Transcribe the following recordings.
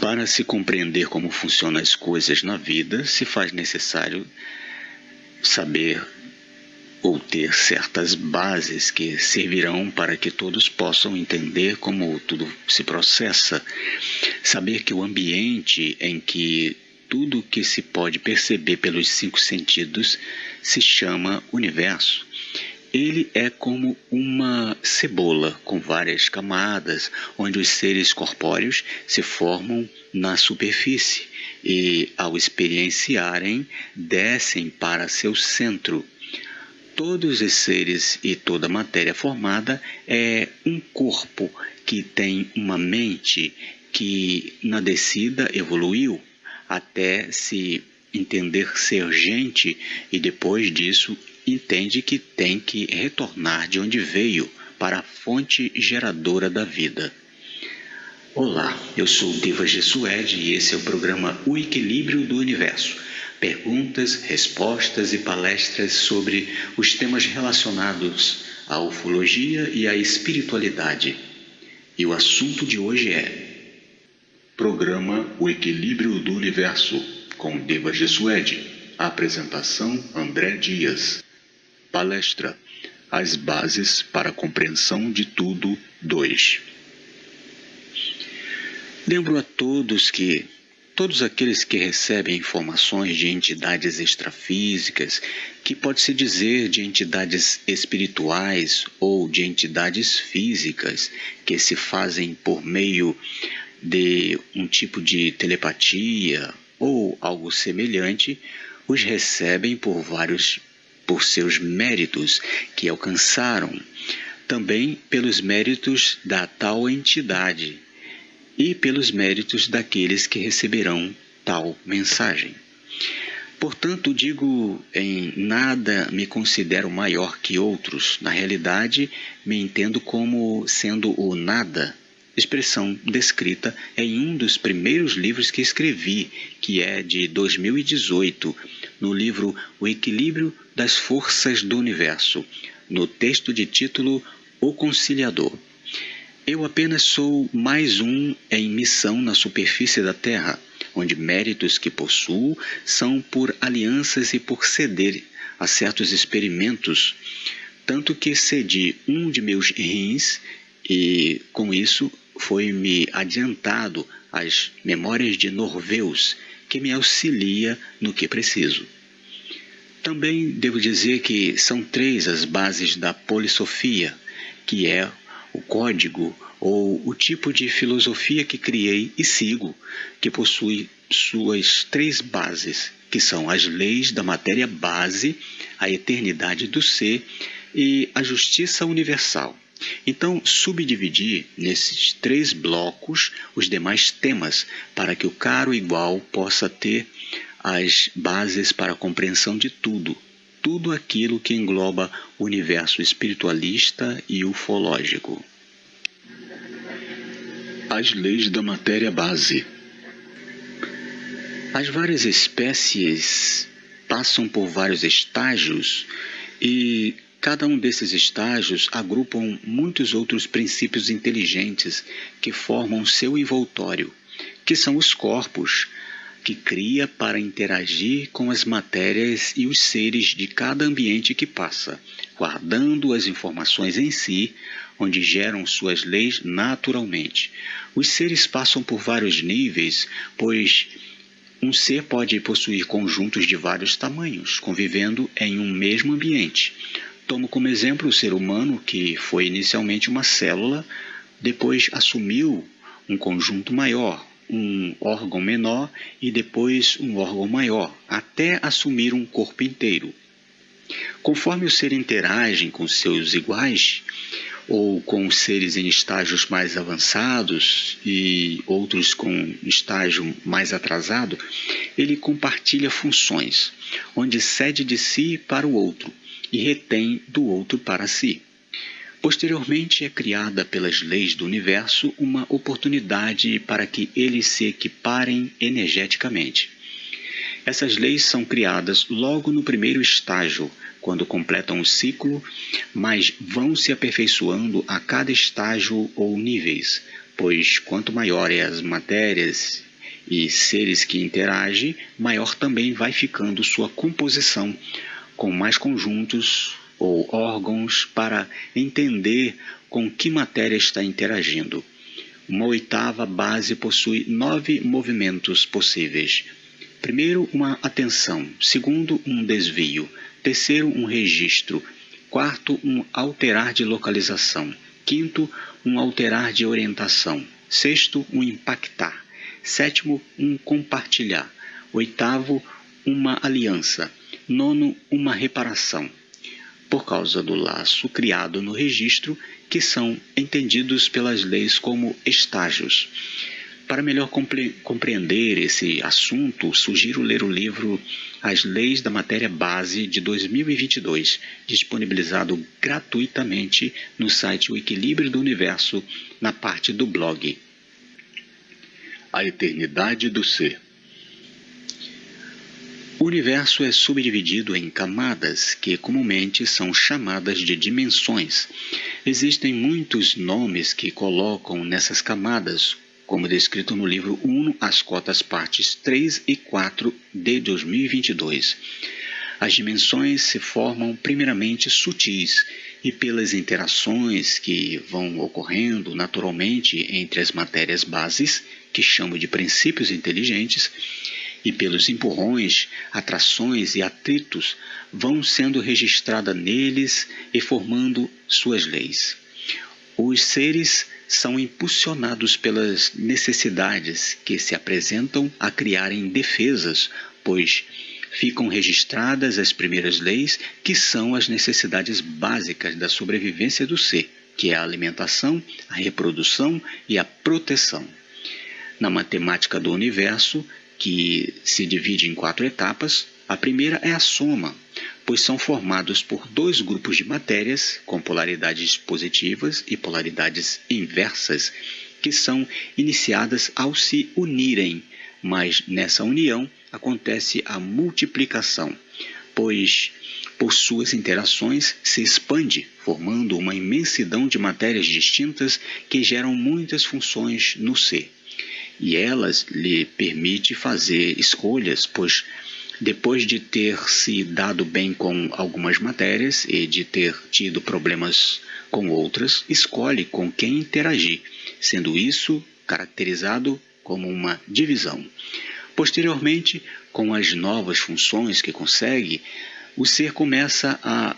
Para se compreender como funcionam as coisas na vida, se faz necessário saber ou ter certas bases que servirão para que todos possam entender como tudo se processa. Saber que o ambiente em que tudo que se pode perceber pelos 5 sentidos se chama universo. Ele é como uma cebola com várias camadas, onde os seres corpóreos se formam na superfície e, ao experienciarem, descem para seu centro. Todos os seres e toda a matéria formada é um corpo que tem uma mente que, na descida, evoluiu até se entender ser gente e, depois disso, entende que tem que retornar de onde veio para a fonte geradora da vida. Olá, eu sou Deva Jesuede e esse é o programa O Equilíbrio do Universo. Perguntas, respostas e palestras sobre os temas relacionados à ufologia e à espiritualidade. E o assunto de hoje é Programa O Equilíbrio do Universo, com Deva Jesuede. Apresentação André Dias. Palestra As Bases para a Compreensão de Tudo 2. Lembro a todos que todos aqueles que recebem informações de entidades extrafísicas, que pode-se dizer de entidades espirituais ou de entidades físicas, que se fazem por meio de um tipo de telepatia ou algo semelhante, os recebem por seus méritos que alcançaram, também pelos méritos da tal entidade e pelos méritos daqueles que receberão tal mensagem. Portanto, digo, em nada me considero maior que outros. Na realidade, me entendo como sendo o nada, expressão descrita em um dos primeiros livros que escrevi, que é de 2018, no livro O Equilíbrio das Forças do Universo, no texto de título O Conciliador. Eu apenas sou mais um em missão na superfície da Terra, onde méritos que possuo são por alianças e por ceder a certos experimentos, tanto que cedi um de meus rins e, com isso, foi-me adiantado as memórias de Norveus, que me auxilia no que preciso. Também devo dizer que são 3 as bases da polissofia, que é o código ou o tipo de filosofia que criei e sigo, que possui suas 3 bases, que são as leis da matéria base, a eternidade do ser e a justiça universal. Então, subdividi nesses 3 blocos os demais temas, para que o caro igual possa ter as bases para a compreensão de tudo aquilo que engloba o universo espiritualista e ufológico. As leis da matéria base. As várias espécies passam por vários estágios e cada um desses estágios agrupam muitos outros princípios inteligentes que formam seu envoltório, que são os corpos, que cria para interagir com as matérias e os seres de cada ambiente que passa, guardando as informações em si, onde geram suas leis naturalmente. Os seres passam por vários níveis, pois um ser pode possuir conjuntos de vários tamanhos, convivendo em um mesmo ambiente. Tomo como exemplo o ser humano, que foi inicialmente uma célula, depois assumiu um conjunto maior, um órgão menor e depois um órgão maior, até assumir um corpo inteiro. Conforme o ser interage com seus iguais, ou com seres em estágios mais avançados e outros com estágio mais atrasado, ele compartilha funções, onde cede de si para o outro e retém do outro para si. Posteriormente, é criada pelas leis do universo uma oportunidade para que eles se equiparem energeticamente. Essas leis são criadas logo no primeiro estágio, quando completam o ciclo, mas vão se aperfeiçoando a cada estágio ou níveis, pois quanto maiores as matérias e seres que interagem, maior também vai ficando sua composição, com mais conjuntos ou órgãos para entender com que matéria está interagindo. Uma oitava base possui 9 movimentos possíveis. Primeiro, uma atenção. Segundo, um desvio. Terceiro, um registro. Quarto, um alterar de localização. Quinto, um alterar de orientação. Sexto, um impactar. Sétimo, um compartilhar. Oitavo, uma aliança. Nono, uma reparação. Por causa do laço criado no registro, que são entendidos pelas leis como estágios. Para melhor compreender esse assunto, sugiro ler o livro As Leis da Matéria Base de 2022, disponibilizado gratuitamente no site O Equilíbrio do Universo, na parte do blog. A eternidade do ser. O universo é subdividido em camadas, que comumente são chamadas de dimensões. Existem muitos nomes que colocam nessas camadas, como descrito no livro Uno, as cotas partes 3 e 4 de 2022. As dimensões se formam primeiramente sutis e pelas interações que vão ocorrendo naturalmente entre as matérias bases, que chamo de princípios inteligentes, e pelos empurrões, atrações e atritos, vão sendo registradas neles e formando suas leis. Os seres são impulsionados pelas necessidades que se apresentam a criarem defesas, pois ficam registradas as primeiras leis, que são as necessidades básicas da sobrevivência do ser, que é a alimentação, a reprodução e a proteção. Na matemática do universo, que se divide em 4 etapas, a primeira é a soma, pois são formados por 2 grupos de matérias com polaridades positivas e polaridades inversas, que são iniciadas ao se unirem, mas nessa união acontece a multiplicação, pois por suas interações se expande, formando uma imensidão de matérias distintas que geram muitas funções no ser. E elas lhe permitem fazer escolhas, pois depois de ter se dado bem com algumas matérias e de ter tido problemas com outras, escolhe com quem interagir, sendo isso caracterizado como uma divisão. Posteriormente, com as novas funções que consegue, o ser começa a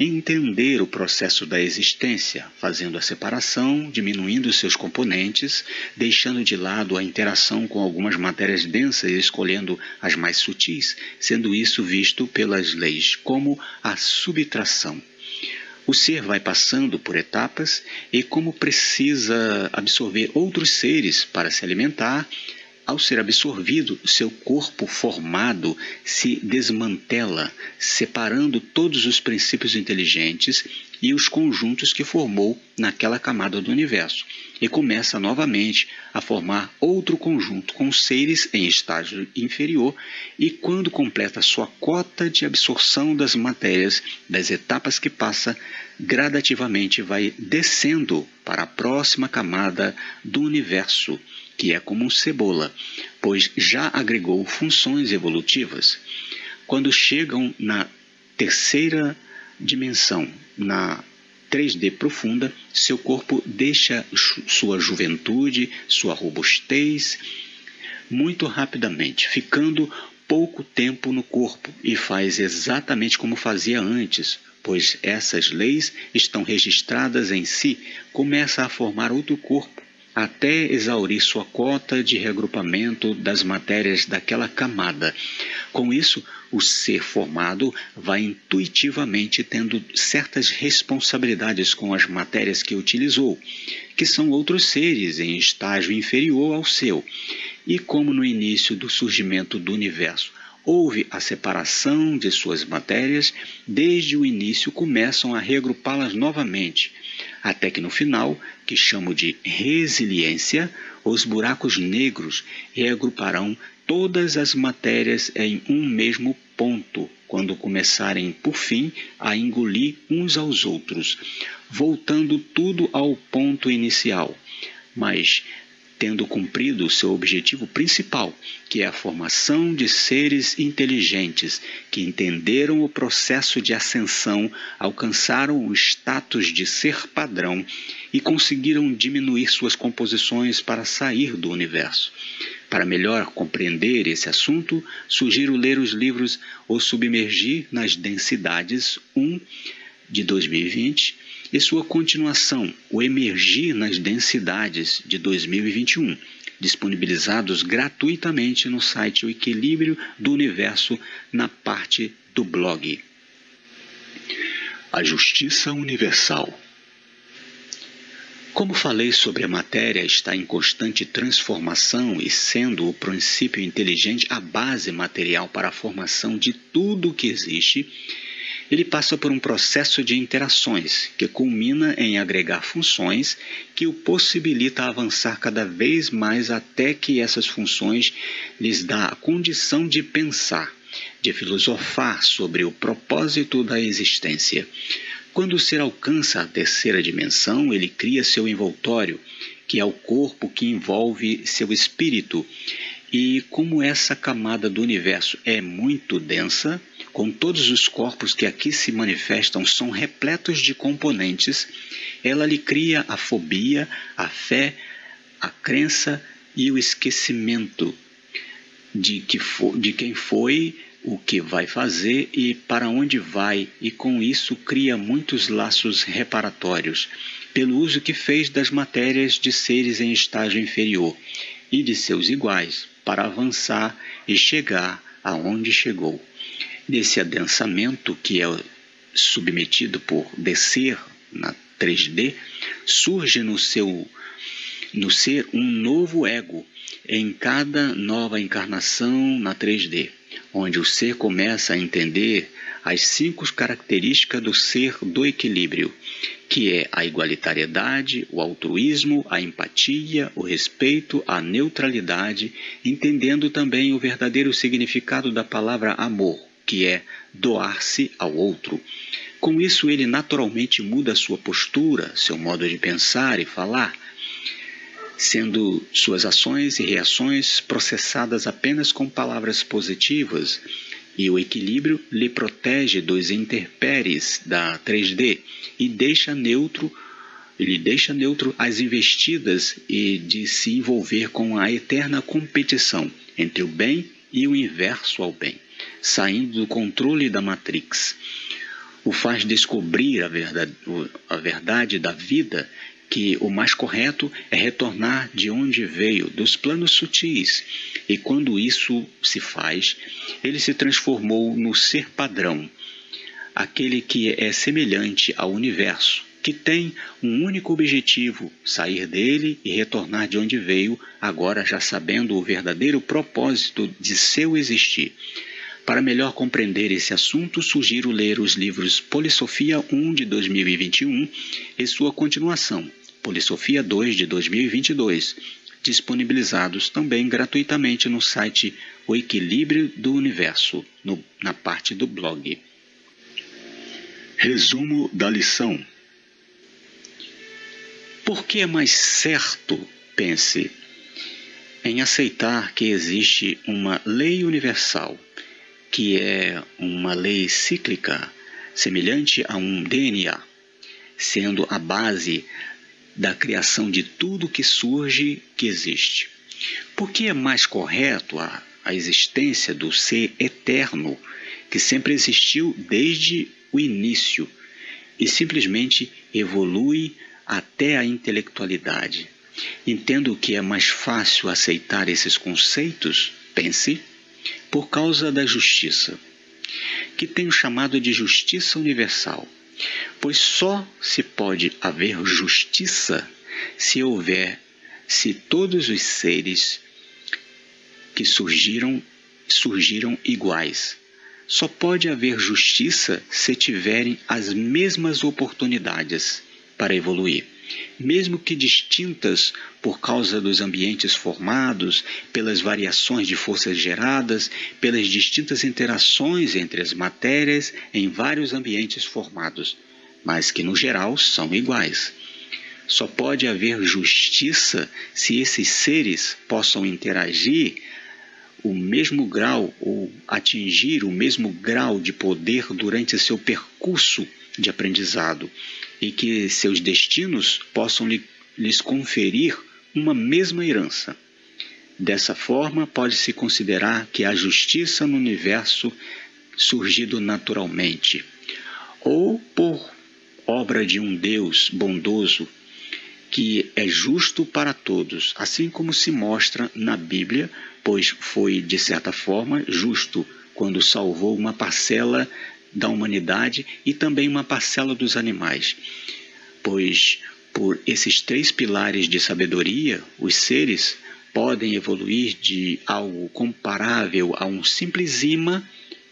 entender o processo da existência, fazendo a separação, diminuindo seus componentes, deixando de lado a interação com algumas matérias densas e escolhendo as mais sutis, sendo isso visto pelas leis como a subtração. O ser vai passando por etapas e, como precisa absorver outros seres para se alimentar, ao ser absorvido, seu corpo formado se desmantela, separando todos os princípios inteligentes e os conjuntos que formou naquela camada do universo, e começa novamente a formar outro conjunto com seres em estágio inferior, e quando completa sua cota de absorção das matérias, das etapas que passa, gradativamente vai descendo para a próxima camada do universo, que é como um cebola, pois já agregou funções evolutivas. Quando chegam na terceira dimensão, na 3D profunda, seu corpo deixa sua juventude, sua robustez, muito rapidamente, ficando pouco tempo no corpo, e faz exatamente como fazia antes, pois essas leis estão registradas em si, começa a formar outro corpo, até exaurir sua cota de reagrupamento das matérias daquela camada. Com isso, o ser formado vai intuitivamente tendo certas responsabilidades com as matérias que utilizou, que são outros seres em estágio inferior ao seu. E como no início do surgimento do universo houve a separação de suas matérias, desde o início começam a reagrupá-las novamente, até que no final, que chamo de resiliência, os buracos negros reagruparão todas as matérias em um mesmo ponto, quando começarem, por fim, a engolir uns aos outros, voltando tudo ao ponto inicial. Mas tendo cumprido o seu objetivo principal, que é a formação de seres inteligentes que entenderam o processo de ascensão, alcançaram o status de ser padrão e conseguiram diminuir suas composições para sair do universo. Para melhor compreender esse assunto, sugiro ler os livros O Submergir nas Densidades 1, de 2020, e sua continuação, O Emergir nas Densidades, de 2021, disponibilizados gratuitamente no site O Equilíbrio do Universo, na parte do blog. A Justiça Universal. Como falei sobre a matéria está em constante transformação e sendo o princípio inteligente a base material para a formação de tudo o que existe, ele passa por um processo de interações que culmina em agregar funções que o possibilita avançar cada vez mais até que essas funções lhes dá a condição de pensar, de filosofar sobre o propósito da existência. Quando o ser alcança a terceira dimensão, ele cria seu envoltório, que é o corpo que envolve seu espírito. E como essa camada do universo é muito densa, com todos os corpos que aqui se manifestam são repletos de componentes, ela lhe cria a fobia, a fé, a crença e o esquecimento de quem foi, o que vai fazer e para onde vai, e com isso cria muitos laços reparatórios, pelo uso que fez das matérias de seres em estágio inferior e de seus iguais, para avançar e chegar aonde chegou. Nesse adensamento que é submetido por descer na 3D, surge no ser um novo ego em cada nova encarnação na 3D, onde o ser começa a entender as 5 características do ser do equilíbrio, que é a igualitariedade, o altruísmo, a empatia, o respeito, a neutralidade, entendendo também o verdadeiro significado da palavra amor, que é doar-se ao outro. Com isso, ele naturalmente muda sua postura, seu modo de pensar e falar, sendo suas ações e reações processadas apenas com palavras positivas, e o equilíbrio lhe protege dos intempéries da 3D e ele deixa neutro as investidas e de se envolver com a eterna competição entre o bem e o inverso ao bem, saindo do controle da Matrix. O faz descobrir a verdade da vida, que o mais correto é retornar de onde veio, dos planos sutis, e quando isso se faz, ele se transformou no ser padrão, aquele que é semelhante ao universo, que tem um único objetivo, sair dele e retornar de onde veio, agora já sabendo o verdadeiro propósito de seu existir. Para melhor compreender esse assunto, sugiro ler os livros Polissofia 1 de 2021 e sua continuação, Polissofia 2 de 2022, disponibilizados também gratuitamente no site O Equilíbrio do Universo, na parte do blog. Resumo da lição. Por que é mais certo, pense, em aceitar que existe uma lei universal, que é uma lei cíclica, semelhante a um DNA, sendo a base da criação de tudo que surge, que existe? Por que é mais correto a existência do ser eterno, que sempre existiu desde o início e simplesmente evolui até a intelectualidade? Entendo que é mais fácil aceitar esses conceitos, pense, por causa da justiça, que tenho chamado de justiça universal, pois só se pode haver justiça se todos os seres que surgiram iguais. Só pode haver justiça se tiverem as mesmas oportunidades para evoluir, mesmo que distintas por causa dos ambientes formados, pelas variações de forças geradas, pelas distintas interações entre as matérias em vários ambientes formados, mas que no geral são iguais. Só pode haver justiça se esses seres possam interagir o mesmo grau ou atingir o mesmo grau de poder durante seu percurso de aprendizado e que seus destinos possam lhes conferir uma mesma herança. Dessa forma, pode-se considerar que há justiça no universo surgido naturalmente, ou por obra de um Deus bondoso que é justo para todos, assim como se mostra na Bíblia, pois foi, de certa forma, justo quando salvou uma parcela da humanidade e também uma parcela dos animais. Pois, por esses 3 pilares de sabedoria, os seres podem evoluir de algo comparável a um simples imã,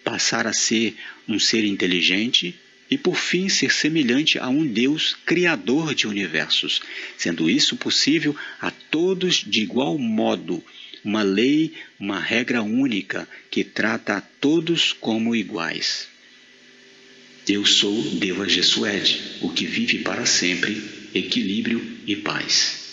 passar a ser um ser inteligente e, por fim, ser semelhante a um Deus criador de universos, sendo isso possível a todos de igual modo, uma lei, uma regra única que trata a todos como iguais. Eu sou Deva Gessued, o que vive para sempre, equilíbrio e paz.